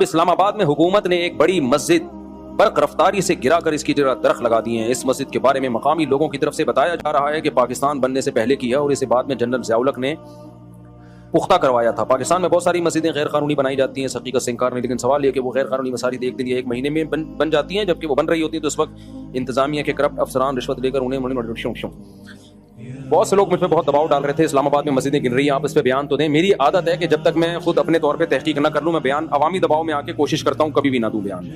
اسلام آباد میں حکومت نے ایک بڑی مسجد برق رفتاری سے گرا کر اس کی جگہ درخت لگا دیے ہیں. اس مسجد کے بارے میں مقامی لوگوں کی طرف سے بتایا جا رہا ہے کہ پاکستان بننے سے پہلے کیا اور اسے بعد میں جنرل ضیاء الحق نے پختہ کروایا تھا. پاکستان میں بہت ساری مسجدیں غیر قانونی بنائی جاتی ہیں حقیقت سے انکار نہیں, لیکن سوال یہ کہ وہ غیر قانونی مساجد ایک دن یا ایک مہینے میں بن جاتی ہیں, جبکہ وہ بن رہی ہوتی ہیں تو اس وقت انتظامیہ کے کرپٹ افسران رشوت لے کر انہیں بہت سے لوگ مجھ پہ بہت دباؤ ڈال رہے تھے اسلام آباد میں مسجدیں گن رہی ہیں, آپ اس پہ بیان تو دیں. میری عادت ہے کہ جب تک میں خود اپنے طور پہ تحقیق نہ کر لوں میں بیان عوامی دباؤ میں آ کے کوشش کرتا ہوں کبھی بھی نہ دوں بیان,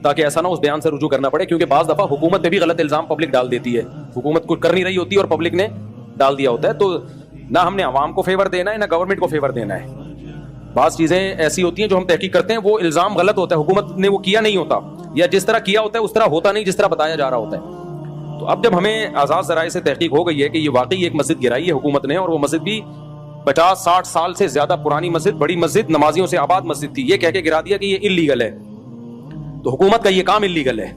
تاکہ ایسا نہ اس بیان سے رجوع کرنا پڑے, کیونکہ بعض دفعہ حکومت پہ بھی غلط الزام پبلک ڈال دیتی ہے. حکومت کچھ کر نہیں رہی ہوتی اور پبلک نے ڈال دیا ہوتا ہے, تو نہ ہم نے عوام کو فیور دینا ہے نہ گورنمنٹ کو فیور دینا ہے. بعض چیزیں ایسی ہوتی ہیں جو ہم تحقیق کرتے ہیں وہ الزام غلط ہوتا ہے, حکومت نے وہ کیا نہیں ہوتا, یا جس طرح کیا ہوتا ہے اس طرح ہوتا نہیں جس طرح بتایا جا رہا ہوتا ہے. تو اب جب ہمیں آزاد ذرائع سے تحقیق ہو گئی ہے کہ یہ واقعی ایک مسجد گرائی ہے حکومت نے, اور وہ مسجد بھی 50-60 سال سے زیادہ پرانی مسجد, بڑی مسجد, نمازیوں سے آباد مسجد تھی, یہ کہہ کے گرا دیا کہ یہ انلیگل ہے, تو حکومت کا یہ کام انلیگل ہے.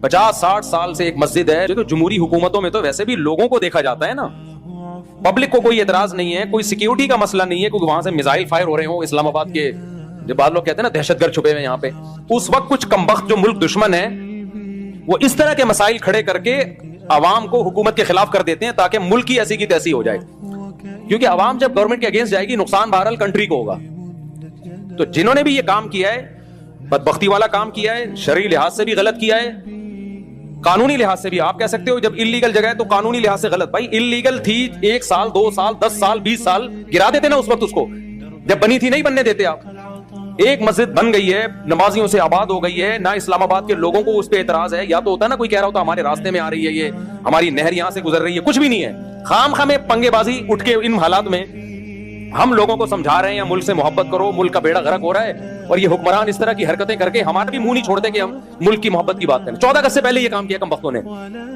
50-60 سال سے ایک مسجد ہے, جو جمہوری حکومتوں میں تو ویسے بھی لوگوں کو دیکھا جاتا ہے نا, پبلک کو کوئی اعتراض نہیں ہے, کوئی سیکیورٹی کا مسئلہ نہیں ہے, کیونکہ وہاں سے میزائل فائر ہو رہے ہوں اسلام آباد کے, جو بعض لوگ کہتے ہیں نا دہشت گرد چھپے ہوئے یہاں پہ, اس وقت کچھ کمبخت جو ملک دشمن ہے وہ اس طرح کے مسائل کھڑے کر کے عوام کو حکومت کے خلاف کر دیتے ہیں تاکہ ملک کی ایسی کی تیسی ہو جائے, کیونکہ عوام جب گورنمنٹ کے اگینسٹ جائے گی نقصان بہرحال کنٹری کو ہوگا. تو جنہوں نے بھی یہ کام کیا ہے بدبختی والا کام کیا ہے, شرعی لحاظ سے بھی غلط کیا ہے, قانونی لحاظ سے بھی. آپ کہہ سکتے ہو جب انلیگل جگہ ہے تو قانونی لحاظ سے غلط, بھائی انلیگل تھی 1 سال 2 سال 10 سال 20 سال گرا دیتے نا اس وقت, اس کو جب بنی تھی نہیں بننے دیتے آپ. ایک مسجد بن گئی ہے, نمازیوں سے آباد ہو گئی ہے, نہ اسلام آباد کے لوگوں کو اس پہ اعتراض ہے, یا تو ہوتا ہے نا کوئی کہہ رہا ہوتا ہمارے راستے میں آ رہی ہے, یہ ہماری نہر یہاں سے گزر رہی ہے, کچھ بھی نہیں ہے. خام خام پنگے بازی اٹھ کے ان حالات میں ہم لوگوں کو سمجھا رہے ہیں ملک سے محبت کرو, ملک کا بیڑا غرق ہو رہا ہے, اور یہ حکمران اس طرح کی حرکتیں کر کے ہمارا بھی منہ نہیں چھوڑتے کہ ہم ملک کی محبت کی بات کریں. 14 اگست سے پہلے یہ کام کیا کم وقتوں نے,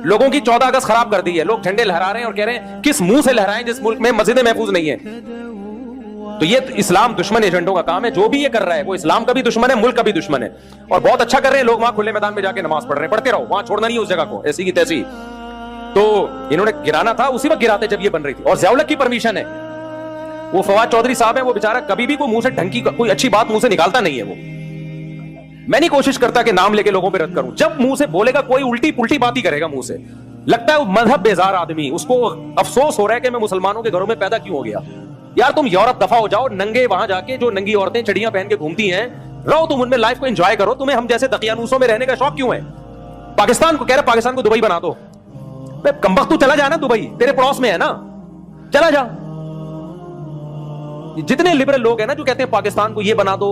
لوگوں کی 14 اگست خراب کر دی ہے. لوگ جھنڈے لہرا رہے ہیں اور کہہ رہے ہیں کس منہ سے لہرائیں جس ملک میں مسجدیں محفوظ نہیں ہیں. تو یہ اسلام دشمن ایجنٹوں کا کام ہے, جو بھی یہ کر رہا ہے وہ اسلام کا بھی دشمن ہے, ملک کا بھی دشمن ہے, اور بہت اچھا کر رہے ہیں لوگ وہاں کھلے میدان میں جا کے نماز پڑھ رہے ہیں, پڑھتے رہو, وہاں چھوڑنا نہیں اس جگہ کو ایسی کی تیسی. تو انہوں نے گرانا تھا اسی وقت گراتے جب یہ بن رہی تھی, اور ضیاء الحق کی پرمیشن ہے. وہ فواد چودھری صاحب ہیں, وہ بیچارہ کبھی بھی کوئی منہ سے ڈھنگ کی کوئی اچھی بات منہ سے نکالتا نہیں ہے. وہ میں نہیں کوشش کرتا کہ نام لے کے لوگوں پہ رد کروں, جب منہ سے بولے گا کوئی الٹی پلٹی بات ہی کرے گا منہ سے, لگتا ہے وہ مذہب بیزار آدمی, اس کو افسوس ہو رہا ہے کہ میں مسلمانوں کے گھروں میں پیدا کیوں ہو گیا. یار تم یورپ دفع ہو جاؤ, ننگے وہاں جا کے جو ننگی عورتیں چڑیاں پہن کے گھومتی ہیں رہو, تم ان میں لائف کو انجوائے کرو, تمہیں ہم جیسے دقیانوسوں میں رہنے کا شوق کیوں ہے. پاکستان کو کہہ رہے پاکستان کو دبئی بنا دو, کمبخت تو چلا جا نا, دبئی تیرے پڑوس میں ہے نا, چلا جا. جتنے لبرل لوگ ہیں نا جو کہتے ہیں پاکستان کو یہ بنا دو,